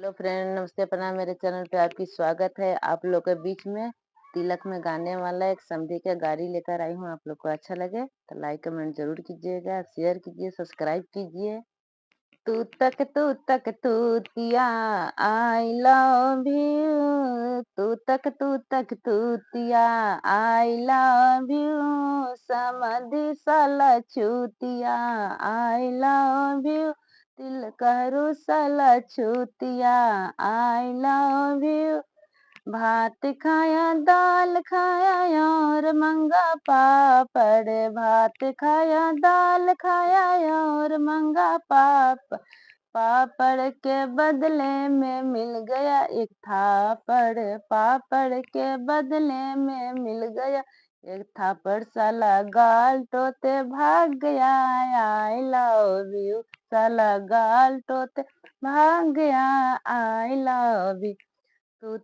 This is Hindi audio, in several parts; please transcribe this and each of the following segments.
हेलो फ्रेंड, नमस्ते, प्रणाम। मेरे चैनल पे आपकी स्वागत है। आप लोग के बीच में तिलक में गाने वाला एक समधी के गाड़ी लेकर आई हूँ। आप लोग को अच्छा लगे तो लाइक कमेंट जरूर कीजिएगा, शेयर कीजिए, सब्सक्राइब कीजिए। तू तक तूतिया, आई लव यू। तू तक तूतिया, आई लव यू। समधी साला छूतिया, आई लव यू। दिल करू साला छूतिया, आई लव यू। भात खाया दाल खाया और मंगा पापड़। भात खाया दाल खाया और मंगा पापड़ के बदले में मिल गया एक थापड़। पापड़ के बदले में मिल गया एक थापड़। साला गाल टोते भाग गया, आई लव यू। साला गाल टोते भाग गया, आई लव यू। तू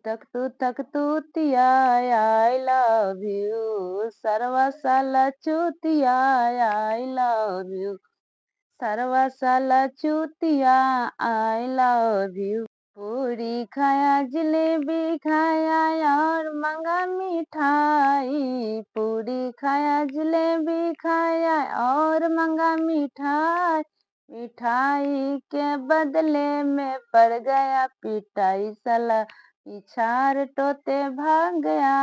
तक तूतिया, आई लव यू। सरवा साला चूतिया, आई लव यू। सरवा साला चूतिया, आई लव यू। पूरी खाया जलेबी खाया और मंगा मिठाई। पूरी खाया जलेबी खाया और मंगा मिठाई। मिठाई के बदले में पड़ गया पिटाई। साला पिछाड़ टोते भाग गया,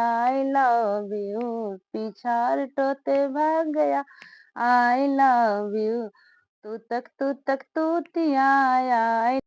आई लव यू। पिछाड़ टोते भाग गया, आई लव यू। तू तक तूतिया, आई